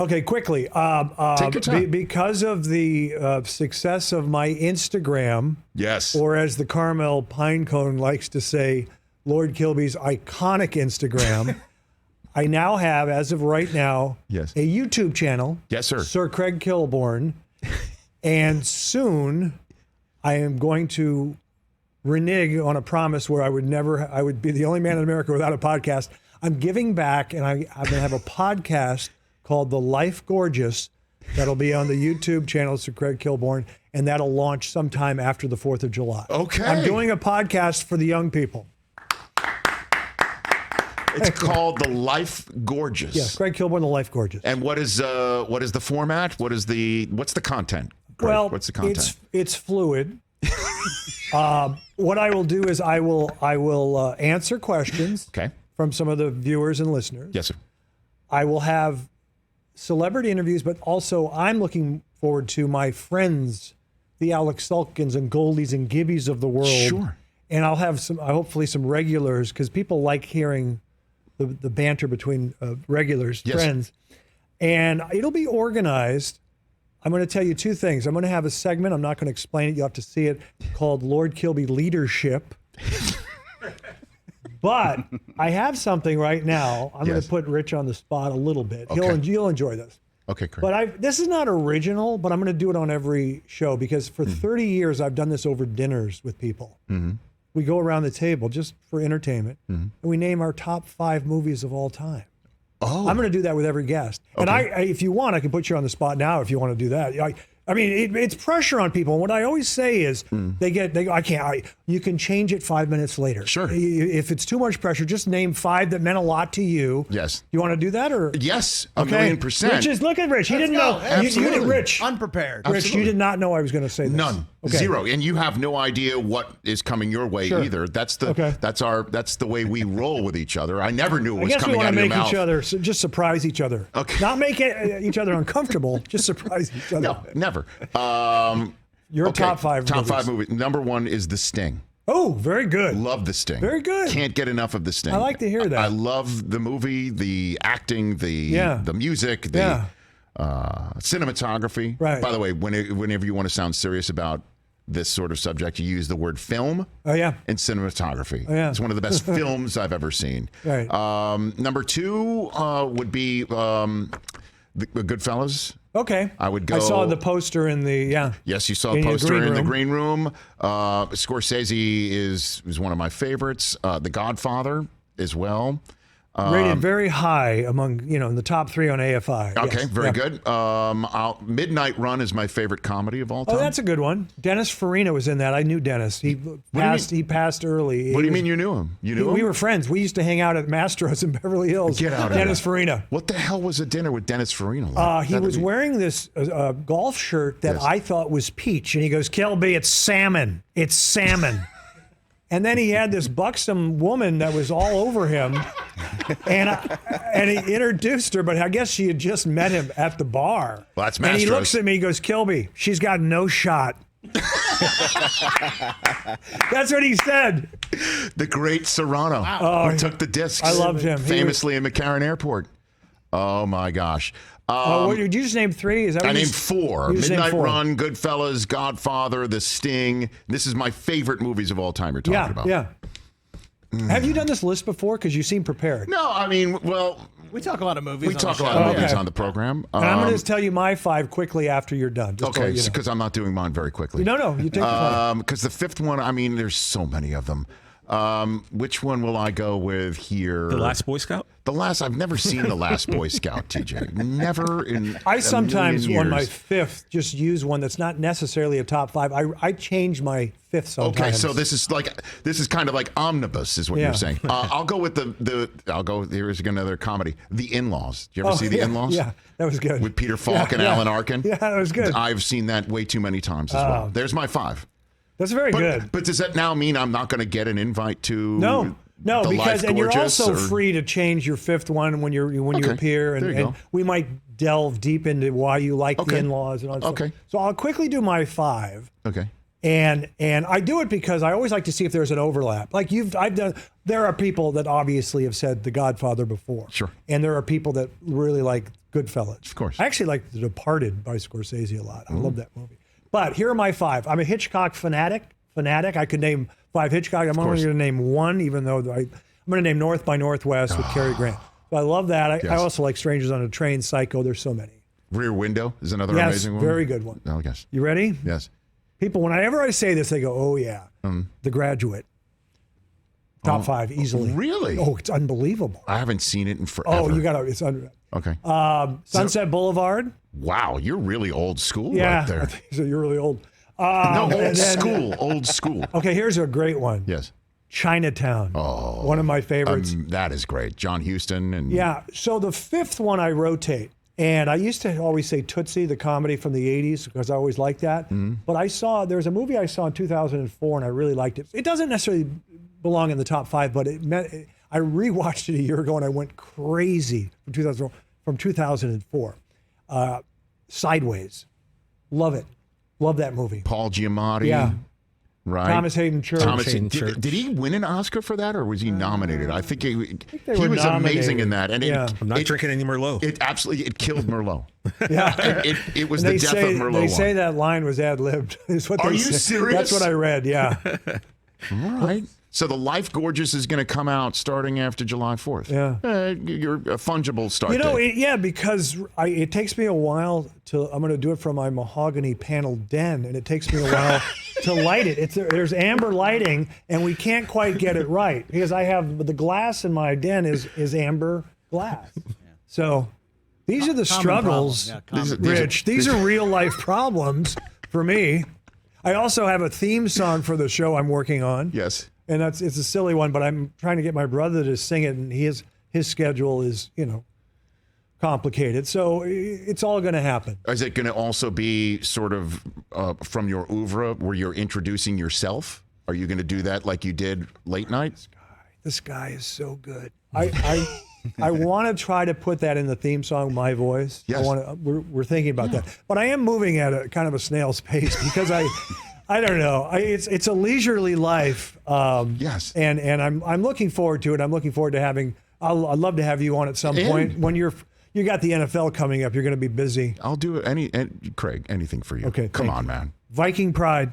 Okay, quickly. Take your time. Because of the success of my Instagram, Yes. or as the Carmel Pinecone likes to say, Lord Kilby's iconic Instagram, I now have, as of right now, Yes. a YouTube channel. Yes, sir. Sir Craig Kilborn. And soon I am going to renege on a promise where I would be the only man in America without a podcast. I'm giving back, and I'm going to have a podcast called The Life Gorgeous that'll be on the YouTube channel of Sir Craig Kilborn, and that'll launch sometime after the 4th of July. Okay. I'm doing a podcast for the young people. It's called The Life Gorgeous. Yes, Craig Kilborn, The Life Gorgeous. And what is the format? What's the content? Craig? Well, what's the content? It's fluid. What I will do is I will answer questions from some of the viewers and listeners. Yes, sir. I will have celebrity interviews, but also I'm looking forward to my friends, the Alex Sulkins and Goldies and Gibbies of the world. Sure. And I'll have hopefully some regulars, because people like hearing the banter between regulars, yes. friends. And it'll be organized. I'm going to tell you two things. I'm going to have a segment. I'm not going to explain it. You'll have to see it, called Lord Kilby Leadership. But I have something right now. I'm going to put Rich on the spot a little bit. Okay. You'll enjoy this. Okay, great. But this is not original, but I'm going to do it on every show, because for 30 years I've done this over dinners with people. Mm-hmm. We go around the table just for entertainment, and we name our top 5 movies of all time. Oh. I'm going to do that with every guest. Okay. And if you want, I can put you on the spot now if you want to do that. I mean, it's pressure on people. And what I always say is you can change it 5 minutes later. Sure. If it's too much pressure, just name 5 that meant a lot to you. Yes. You want to do that? Or yes, a million %. Look at Rich. He didn't know. Absolutely. Rich. Unprepared. Rich, Absolutely. you did not know I was going to say this. None. Okay. Zero. And you have no idea what is coming your way either. That's the way we roll with each other. I never knew it was coming out of your mouth. I guess we want to make each other, just surprise each other. Okay. Not make each other uncomfortable, just surprise each other. No, never. Your top 5 movies. Top 5 movies. Number 1 is The Sting. Oh, very good. Love The Sting. Very good. Can't get enough of The Sting. I like to hear that. I love the movie, the acting, the music, the cinematography. Right. By the way, whenever you want to sound serious about this sort of subject, you use the word film and cinematography. Oh, yeah. It's one of the best films I've ever seen. Right. Number 2 would be the Goodfellas. Okay. I would go. I saw the poster in the, Yes, you saw a poster in the green room. Scorsese is one of my favorites. The Godfather as well. Rated very high among, in the top 3 on AFI. Okay, very good. Midnight Run is my favorite comedy of all time. Oh, that's a good one. Dennis Farina was in that. I knew Dennis. He passed early. What do you mean you knew him? You knew him? We were friends. We used to hang out at Mastro's in Beverly Hills. Get out of Dennis here. Farina. What the hell was a dinner with Dennis Farina like? He was wearing this golf shirt that I thought was peach. And he goes, Kelby, it's salmon. It's salmon. And then he had this buxom woman that was all over him, and he introduced her, but I guess she had just met him at the bar. Well, that's And he Mastro's. looks at me, he goes, Kilby, she's got no shot. That's what he said. The great Serrano, who took the discs. I loved him. Famously in McCarran Airport. Oh, my gosh. Did you just name 3? Is that what I named 4. You just named Midnight 4. Run, Goodfellas, Godfather, The Sting. This is my favorite movies of all time you're talking about. Yeah. Have you done this list before? Because you seem prepared. No, I mean, well, we talk a lot of movies. We talk a lot of movies on the program. And I'm going to tell you my 5 quickly after you're done. Okay, because I'm not doing mine very quickly. No, you take your time. Because the 5th one, I mean, there's so many of them. Which one will I go with here? The Last Boy Scout? I've never seen The Last Boy Scout, TJ. Never in I sometimes, a million on my years. 5th, just use one that's not necessarily a top 5. I change my 5th sometimes. Okay, so this is kind of like omnibus, is what you're saying. I'll go with here's another comedy, The In-Laws. Did you ever see The In-Laws? Yeah, that was good. With Peter Falk and Alan Arkin? Yeah, that was good. I've seen that way too many times as well. There's my 5. That's very good. But does that now mean I'm not going to get an invite to No, The because Life you're Gorgeous, also or? free to change your 5th one when you appear, There you and go. we might delve deep into why you like The Okay. In-Laws and all that Okay. stuff. So I'll quickly do my 5. Okay. And I do it because I always like to see if there's an overlap. Like there are people that obviously have said The Godfather before. Sure. And there are people that really like Goodfellas. Of course. I actually like The Departed by Scorsese a lot. I love that movie. But here are my 5. I'm a Hitchcock fanatic. I could name 5 Hitchcock. I'm only going to name one, even though I'm going to name North by Northwest with Cary Grant. So I love that. I also like Strangers on a Train, Psycho. There's so many. Rear Window is another amazing one. Yes, very good one. Oh, yes. You ready? Yes. People, whenever I say this, they go, "Oh yeah, The Graduate." Top 5 easily. Really? Oh, it's unbelievable. I haven't seen it in forever. Oh, you got to. It's okay. Sunset Boulevard. Wow, you're really old school right there. I think so. You're really old. Old school. Okay, here's a great one. Yes. Chinatown. Oh, one of my favorites. That is great. John Huston and So the 5th one I rotate. And I used to always say Tootsie, the comedy from the 80s, because I always liked that. But there's a movie I saw in 2004, and I really liked it. It doesn't necessarily belong in the top 5, but I rewatched it a year ago, and I went crazy from 2004. Sideways. Love it. Love that movie. Paul Giamatti. Yeah. Right. Thomas Hayden Church. Did he win an Oscar for that, or was he nominated? I think he was nominated. Amazing in that. And I'm not drinking any Merlot. It killed Merlot. Yeah. It was the death of Merlot. They say that line was ad-libbed. Are you serious? That's what I read, yeah. All right. So the Life Gorgeous is going to come out starting after July 4th. Yeah. You're a fungible start date. Because it takes me a while I'm going to do it from my mahogany panel den, and it takes me a while to light it. There's amber lighting, and we can't quite get it right because I have the glass in my den is amber glass. Yeah. So these are the struggles, Rich. These are real life problems for me. I also have a theme song for the show I'm working on. Yes. And it's a silly one, but I'm trying to get my brother to sing it, and his schedule is, complicated. So it's all going to happen. Is it going to also be sort of from your oeuvre where you're introducing yourself? Are you going to do that like you did late night? This guy is so good. I want to try to put that in the theme song, My Voice. Yes. We're thinking about that. But I am moving at a kind of a snail's pace because I don't know. It's a leisurely life. Yes. And I'm looking forward to it. I'm looking forward to having. I'd love to have you on at some point when you got the NFL coming up. You're going to be busy. I'll do it. Craig, anything for you. Okay. Come on, man. Viking Pride.